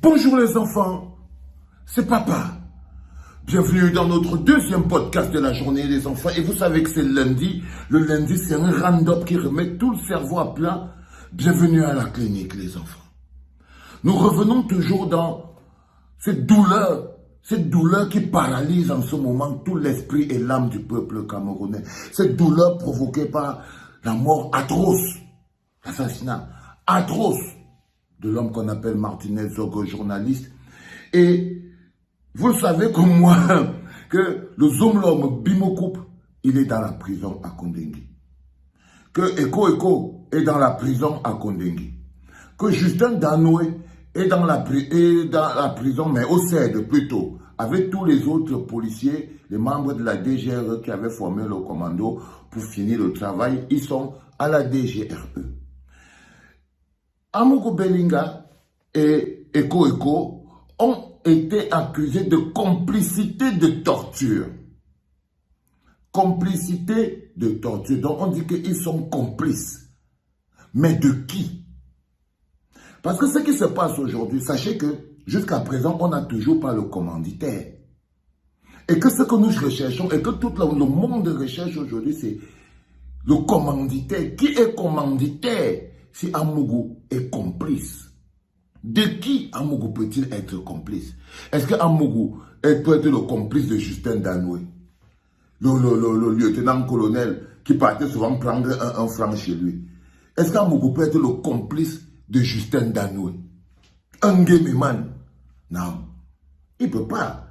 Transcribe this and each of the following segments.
Bonjour les enfants, c'est papa. Bienvenue dans notre deuxième podcast de la journée des enfants. Et vous savez que c'est lundi. Le lundi, c'est un round-up qui remet tout le cerveau à plat. Bienvenue à la clinique les enfants. Nous revenons toujours dans cette douleur qui paralyse en ce moment tout l'esprit et l'âme du peuple camerounais. Cette douleur provoquée par la mort atroce, l'assassinat atroce de l'homme qu'on appelle Martinez Zogo, journaliste. Et vous le savez comme moi que le Zomlom Bimokoup, il est dans la prison à Kondengui. Que Eko est dans la prison à Kondengui. Que Justin Danoué est dans la prison, mais au CED plutôt, avec tous les autres policiers, les membres de la DGRE qui avaient formé le commando pour finir le travail, ils sont à la DGRE. Amougou Belinga et Eko ont été accusés de complicité de torture. Complicité de torture. Donc on dit qu'ils sont complices. Mais de qui? Parce que ce qui se passe aujourd'hui, sachez que jusqu'à présent, on n'a toujours pas le commanditaire. Et que ce que nous recherchons, et que tout le monde recherche aujourd'hui, c'est le commanditaire. Qui est commanditaire si Amougou est complice? De qui Amougou peut-il être complice? Est-ce que Amougou peut être le complice de Justin Danoué, le lieutenant-colonel qui partait souvent prendre un franc chez lui? Est-ce qu'Amougou peut être le complice de Justin Danoué? Un gameman? Non. Il ne peut pas.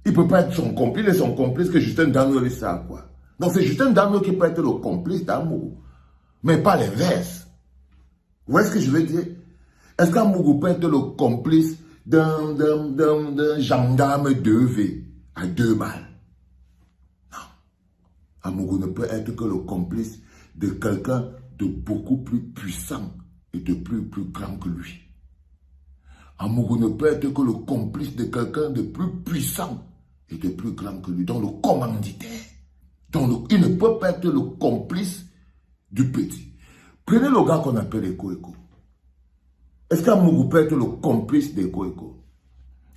Il ne peut pas être son complice et son complice que Justin Danoué sait à quoi. Donc c'est Justin Danoué qui peut être le complice d'Amougou. Mais pas l'inverse. Vous voyez ce que je veux dire? Est-ce qu'Amougou peut être le complice d'un gendarme 2V à 2 balles? Non. Amougou ne peut être que le complice de quelqu'un de beaucoup plus puissant et de plus grand que lui. Amougou ne peut être que le complice de quelqu'un de plus puissant et de plus grand que lui, donc le commanditaire. Donc il ne peut pas être le complice du petit. Prenez le gars qu'on appelle Eko. Est-ce qu'Amougou peut être le complice d'Eko?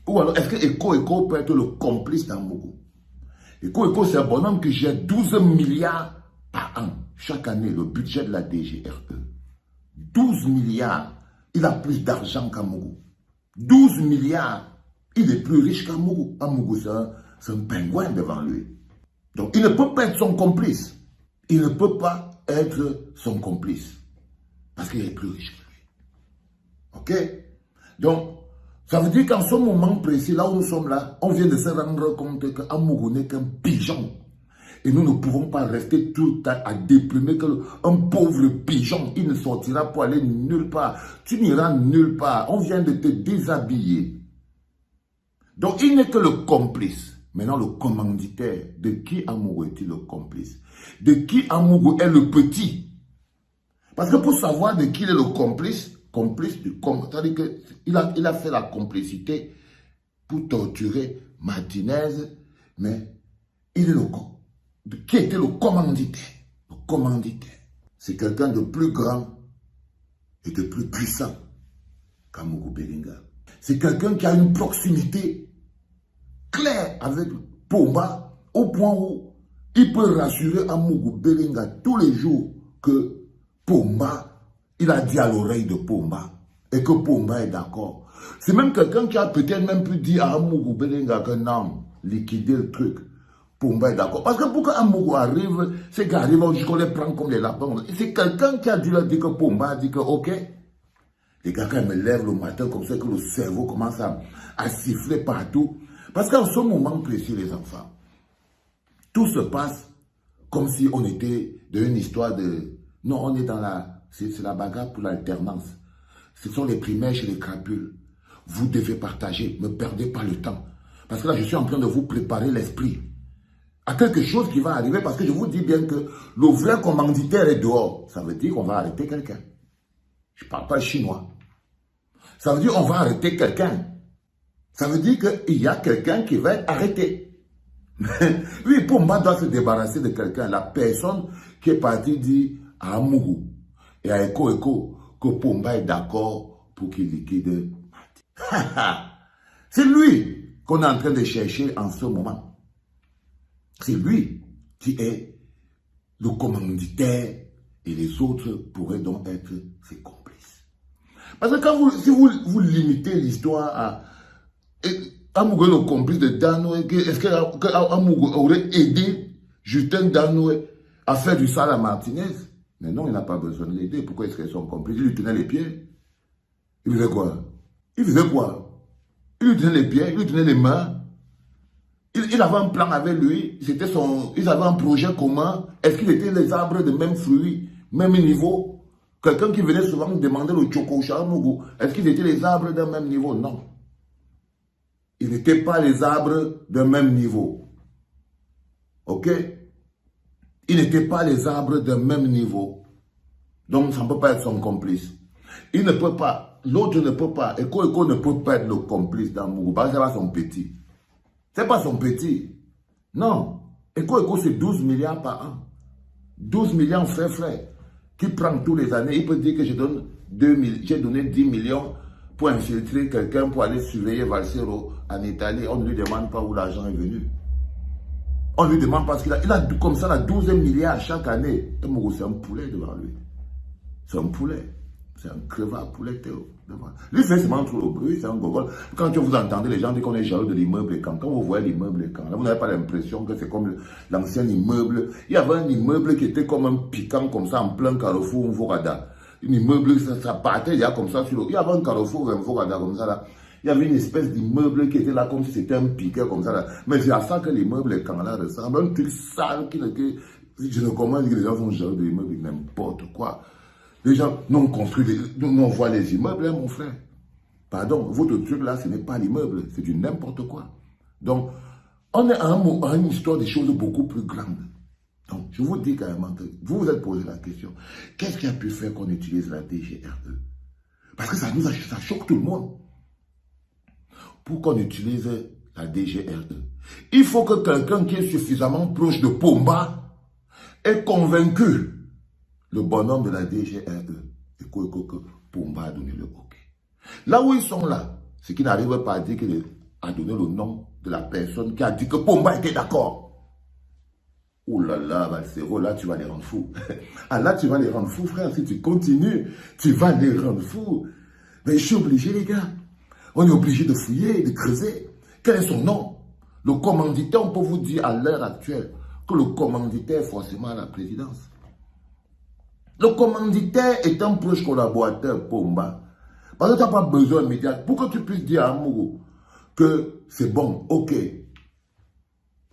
Ou alors est-ce que Eko peut être le complice d'Amougou? Eko, c'est un bonhomme qui gère 12 milliards par an. Chaque année, le budget de la DGRE. 12 milliards. Il a plus d'argent qu'Amougou. 12 milliards. Il est plus riche qu'Amougou. Amougou, c'est un pingouin devant lui. Donc, il ne peut pas être son complice. Il ne peut pas être son complice. Parce qu'il est plus riche que lui. Ok? Donc, ça veut dire qu'en ce moment précis, là où nous sommes là, on vient de se rendre compte qu'Amougou n'est qu'un pigeon. Et nous ne pouvons pas rester tout le temps à déprimer qu'un pauvre pigeon, il ne sortira pour aller nulle part. Tu n'iras nulle part. On vient de te déshabiller. Donc, il n'est que le complice. Maintenant, le commanditaire. De qui Amougou est-il le complice? De qui Amougou est le petit? Parce que pour savoir de qui il est le complice du c'est-à-dire qu'il a fait la complicité pour torturer Martinez, mais il est le complice. Qui était le commanditaire? Le commanditaire, c'est quelqu'un de plus grand et de plus puissant qu'Amougou Belinga. C'est quelqu'un qui a une proximité claire avec Pomba au point où il peut rassurer Amougou Belinga tous les jours que Pomba, il a dit à l'oreille de Pomba et que Pomba est d'accord. C'est même quelqu'un qui a peut-être même pu dire à Amougou Belinga que non, liquider le truc. Pomba est d'accord. Parce que pour qu'Amougou arrive, ces gars arrivent jusqu'à les prendre comme des lapins. C'est quelqu'un qui a dû leur dire que Pomba a dit que ok. Les gars, quand ils me lèvent le matin comme ça, que le cerveau commence à siffler partout. Parce qu'en ce moment précis, les enfants, tout se passe comme si on était dans une histoire de... Non, on est dans la... C'est la bagarre pour l'alternance. Ce sont les primaires chez les crapules. Vous devez partager. Ne perdez pas le temps. Parce que là, je suis en train de vous préparer l'esprit à quelque chose qui va arriver, parce que je vous dis bien que le vrai commanditaire est dehors. Ça veut dire qu'on va arrêter quelqu'un. Je ne parle pas chinois. Ça veut dire qu'on va arrêter quelqu'un. Ça veut dire qu'il y a quelqu'un qui va être arrêté. Oui, Pomba doit se débarrasser de quelqu'un. La personne qui est partie dit à Amougou et à Eko que Pomba est d'accord pour qu'il liquide. C'est lui qu'on est en train de chercher en ce moment. C'est lui qui est le commanditaire et les autres pourraient donc être ses complices. Parce que si vous limitez l'histoire à Amougou le complice de Danoé, est-ce qu'Amougou aurait aidé Justin Danoé à faire du sale à Martinez? Mais non, il n'a pas besoin de l'aider. Pourquoi est-ce qu'ils sont complices? Il lui tenait les pieds. Il faisait quoi? Il faisait quoi? Il lui tenait les pieds, il lui tenait les mains. Il avait un plan avec lui. Ils avaient un projet commun. Est-ce qu'ils étaient les arbres de même fruit, même niveau? Quelqu'un qui venait souvent me demander le Chokocha Amougou, est-ce qu'ils étaient les arbres d'un même niveau? Non. Ils n'étaient pas les arbres d'un même niveau. Ok? Ils n'étaient pas les arbres d'un même niveau. Donc, ça ne peut pas être son complice. Il ne peut pas, l'autre ne peut pas, Eko ne peut pas être le complice d'Amougou, parce que c'est pas son petit. C'est pas son petit. Non. Eko, c'est 12 milliards par an. 12 millions frais. Qui prend tous les années. Il peut dire que j'ai donné 10 millions pour infiltrer quelqu'un pour aller surveiller Valsero en Italie. On ne lui demande pas où l'argent est venu. On ne lui demande pas ce qu'il a. Il a comme ça la 12 milliards chaque année. C'est un poulet devant lui. C'est un poulet. C'est un crevard poulet Théo. Lui fait seulement trop le bruit, c'est un gogol. Quand vous entendez les gens dire qu'on est jaloux de l'immeuble quand vous voyez l'immeuble quand vous n'avez pas l'impression que c'est comme l'ancien immeuble. Il y avait un immeuble qui était comme un piquant comme ça en plein carrefour Mvorada. Un immeuble, ça partait il y a comme ça sur l'eau. Il y avait un carrefour Mvorada comme ça là. Il y avait une espèce d'immeuble qui était là comme si c'était un piquet comme ça là. Mais c'est à ça que l'immeuble quand là ressemble. Un truc sale qui je ne comprends pas que les gens sont jaloux de l'immeuble, n'importe quoi. Les gens n'ont construit, nous on voit les immeubles, hein, mon frère. Pardon, votre truc là, ce n'est pas l'immeuble, c'est du n'importe quoi. Donc, on est à une histoire des choses beaucoup plus grandes. Donc, je vous dis carrément que vous vous êtes posé la question, qu'est-ce qui a pu faire qu'on utilise la DGRE? Parce que ça choque tout le monde. Pour qu'on utilise la DGRE, il faut que quelqu'un qui est suffisamment proche de Pomba ait convaincu le bonhomme de la DGRE, et que Pomba a donné le OK. Là où ils sont là, c'est qu'ils n'arrivent pas à dire qu'il a donné le nom de la personne qui a dit que Pomba était d'accord. Oh là là, Valsero, là tu vas les rendre fous. Ah là tu vas les rendre fous, frère. Si tu continues, tu vas les rendre fous. Mais je suis obligé, les gars. On est obligé de fouiller, de creuser. Quel est son nom? Le commanditaire, on peut vous dire à l'heure actuelle que le commanditaire est forcément à la présidence. Le commanditaire est un proche collaborateur Pomba. Parce que tu n'as pas besoin immédiat. Pour que tu puisses dire à Amougou que c'est bon, ok,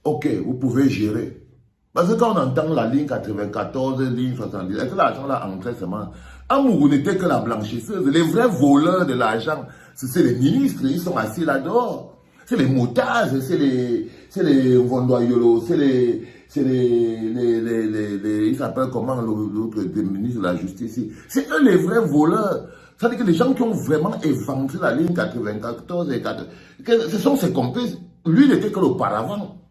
vous pouvez gérer. Parce que quand on entend la ligne 94, ligne 70, est-ce que l'argent là entrait seulement? Amougou n'était que la blanchisseuse. Les vrais voleurs de l'argent, c'est les ministres, ils sont assis là-dehors. C'est les motages, c'est les Vondoyolo, ils s'appellent comment l'autre ministre de la Justice. C'est eux les vrais voleurs. Ça veut dire que les gens qui ont vraiment éventré la ligne 94 et 4, ce sont ses complices. Lui, il n'était que l'auparavant.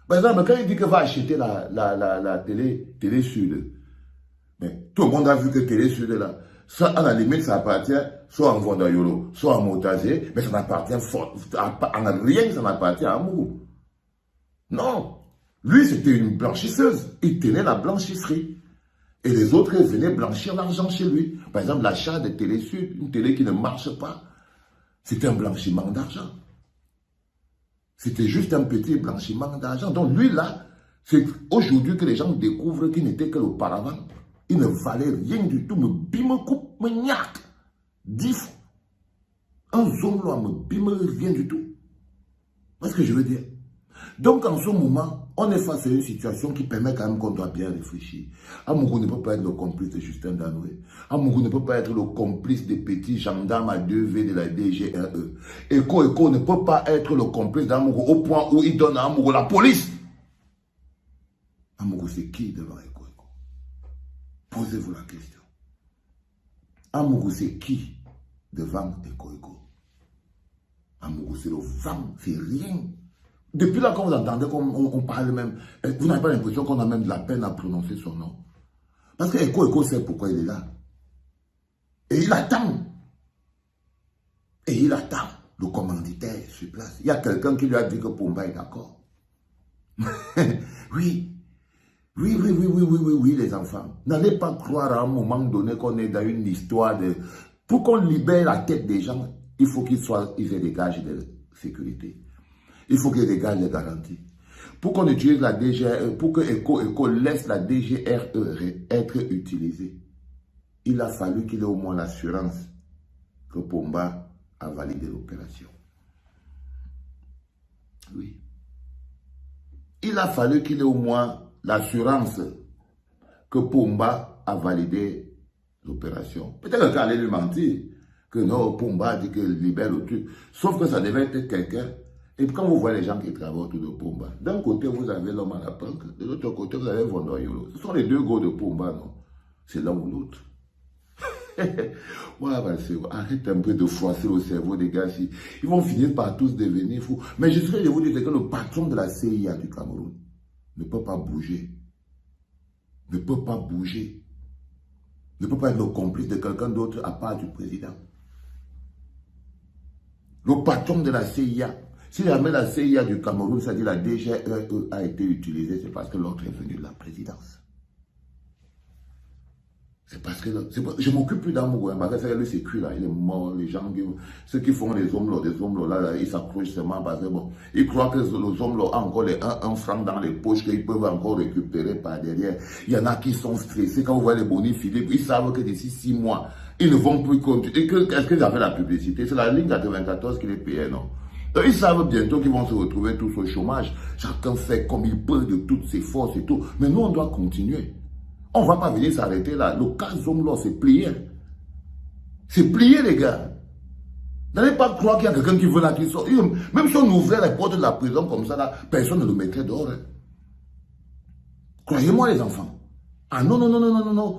Par exemple, quand il dit qu'il va acheter la télé Sud, mais tout le monde a vu que télé Sud est là. Ça, à la limite, ça appartient soit en Vondoyolo, soit en Motagé, mais ça n'appartient en rien, ça n'appartient à Amougou. Non. Lui, c'était une blanchisseuse. Il tenait la blanchisserie. Et les autres venaient blanchir l'argent chez lui. Par exemple, l'achat de Télé Sud, une télé qui ne marche pas. C'était un blanchiment d'argent. C'était juste un petit blanchiment d'argent. Donc lui, là, c'est aujourd'hui que les gens découvrent qu'il n'était que l'auparavant. Il ne valait rien du tout. Me bime coupe, me niaque. 10 fois. Un zone là, me bime rien du tout. Qu'est-ce que je veux dire? Donc, en ce moment, on est face à une situation qui permet quand même qu'on doit bien réfléchir. Amougou ne peut pas être le complice de Justin Danoé. Amougou ne peut pas être le complice des petits gendarmes à 2V de la DGRE. Eko ne peut pas être le complice d'Amougou au point où il donne à Amougou la police. Amougou, c'est qui devant Eko? Posez-vous la question. Amougou, c'est qui devant Eko? Amougou, c'est le vent, c'est rien. Depuis là, quand vous entendez qu'on parle même, vous n'avez pas l'impression qu'on a même de la peine à prononcer son nom. Parce que Eko sait pourquoi il est là. Et il attend. Et il attend. le commanditaire sur place. Il y a quelqu'un qui lui a dit que Pomba est d'accord. Oui. Oui, les enfants. N'allez pas croire à un moment donné qu'on est dans une histoire de... Pour qu'on libère la tête des gens, il faut qu'ils aient des gages de sécurité. Il faut qu'ils aient des gages de garantie. Pour qu'on utilise la DGRE, pour que ECO laisse la DGRE être utilisée, il a fallu qu'il ait au moins l'assurance que Pomba a validé l'opération. Oui. Il a fallu qu'il ait au moins l'assurance que Pomba a validé l'opération. Peut-être qu'il allait lui mentir, que non, Pomba dit qu'il libère le truc. Sauf que ça devait être quelqu'un. Et quand vous voyez les gens qui travaillent autour de Pomba, d'un côté vous avez l'homme à la planque, de l'autre côté vous avez Vondoyolo. Ce sont les deux gars de Pomba, non? C'est l'un ou l'autre. Voilà, arrête un peu de froisser le cerveau des gars. Ils vont finir par tous devenir fous. Mais je serais de vous dire que le patron de la CIA du Cameroun ne peut pas bouger. Ne peut pas bouger. Ne peut pas être le complice de quelqu'un d'autre à part du président. Le patron de la CIA. Si jamais la CIA du Cameroun, c'est-à-dire la DGRE a été utilisée, c'est parce que l'autre est venu de la présidence. C'est parce que je m'occupe plus d'Amour. Le sécu là, il est mort. Les gens, ceux qui font les hommes là, ils s'accrochent seulement parce que bon, ils croient que les hommes là ont encore un franc dans les poches qu'ils peuvent encore récupérer par derrière. Il y en a qui sont stressés quand vous voyez les bonus filés, ils savent que d'ici 6 mois, ils ne vont plus continuer. Est-ce qu'ils avaient la publicité? C'est la ligne 94 qui les payait, non? Ils savent bientôt qu'ils vont se retrouver tous au chômage. Chacun fait comme il peut de toutes ses forces et tout. Mais nous, on doit continuer. On ne va pas venir s'arrêter là. Le cas Zomlo, c'est plié. C'est plié, les gars. N'allez pas croire qu'il y a quelqu'un qui veut là, qui sort. Même si on ouvrait les portes de la prison comme ça, là, personne ne le mettrait dehors. Hein. Croyez-moi, les enfants. Ah non.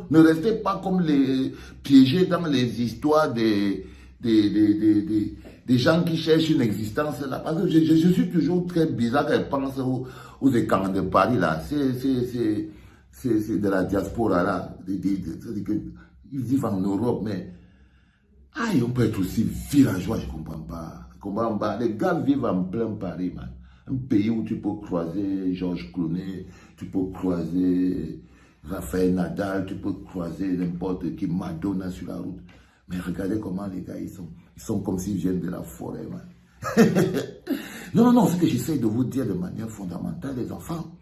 Ne restez pas comme les piégés dans les histoires des gens qui cherchent une existence là. Parce que je suis toujours très bizarre quand je pense aux écarts de Paris là. C'est de la diaspora là. Ils vivent en Europe, mais on peut être aussi villageois, je ne comprends pas. Les gars vivent en plein Paris, man. Un pays où tu peux croiser Georges Clooney, tu peux croiser Raphaël Nadal, tu peux croiser n'importe qui, Madonna sur la route. Mais regardez comment les gars, ils sont comme s'ils viennent de la forêt, man. Non, ce que j'essaie de vous dire de manière fondamentale, les enfants,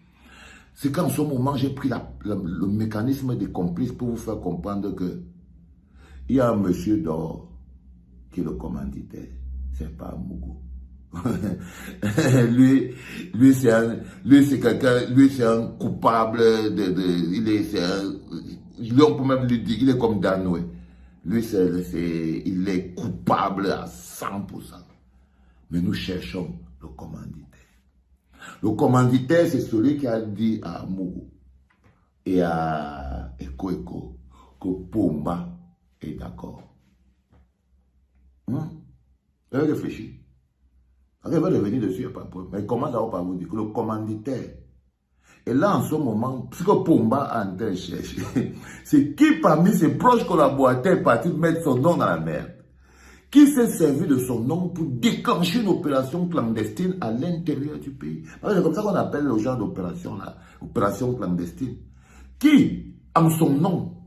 c'est qu'en ce moment, j'ai pris le mécanisme des complices pour vous faire comprendre que il y a un monsieur d'or qui est le commanditaire. C'est pas Mougou. lui c'est quelqu'un, lui c'est un coupable on peut même lui dire, il est comme Danoué. Lui, il est coupable à 100%. Mais nous cherchons le commanditaire. Le commanditaire, c'est celui qui a dit à Mougou et à Eko que Pomba est d'accord. Réfléchis. Elle va revenir dessus, il n'y a pas de problème. Mais comment ça va pas vous dire que le commanditaire est là en ce moment, ce que Pomba a en train de chercher, c'est qui parmi ses proches collaborateurs est parti mettre son nom dans la merde? Qui s'est servi de son nom pour déclencher une opération clandestine à l'intérieur du pays? C'est comme ça qu'on appelle le genre d'opération là, opération clandestine. Qui, en son nom,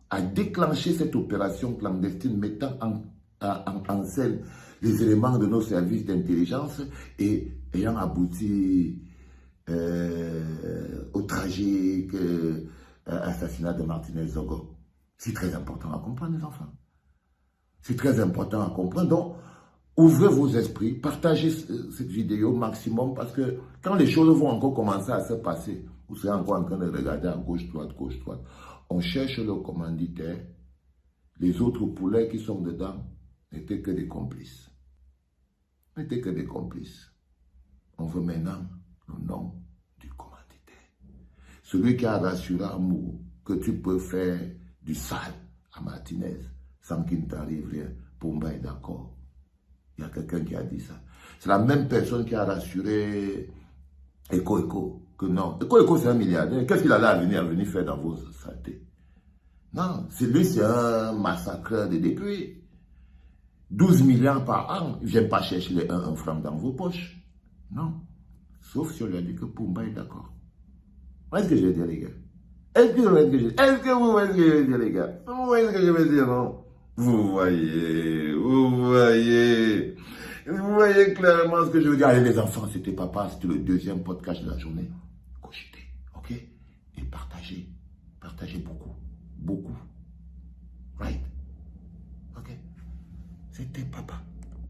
a déclenché cette opération clandestine mettant en scène les éléments de nos services d'intelligence et ayant abouti au tragique assassinat de Martinez Zogo. C'est très important à comprendre, les enfants. C'est très important à comprendre. Donc, ouvrez vos esprits, partagez cette vidéo au maximum parce que quand les choses vont encore commencer à se passer, vous serez encore en train de regarder à gauche, droite. On cherche le commanditaire. Les autres poulets qui sont dedans n'étaient que des complices. On veut maintenant le nom du commanditaire. Celui qui a rassuré à Mougou que tu peux faire du sale à Martinez sans qu'il ne t'arrive rien. Pomba est d'accord. Il y a quelqu'un qui a dit ça. C'est la même personne qui a rassuré Eko que non. Eko c'est un milliardaire. Qu'est-ce qu'il allait à venir faire dans vos saletés? Non, lui c'est un massacreur de dépouilles. 12 milliards par an. Je ne viens pas chercher les 1 franc dans vos poches. Non. Sauf si on lui a dit que Pumba est d'accord. Vous voyez ce que je veux dire, les gars? Est-ce que vous voyez ce que je veux dire, les gars? Vous voyez ce que je veux dire, non? Vous voyez clairement ce que je veux dire. Allez, les enfants, c'était papa, c'était le deuxième podcast de la journée. Cogitez, ok? Et partagez. Partagez beaucoup. Beaucoup. Right? Ok? C'était papa.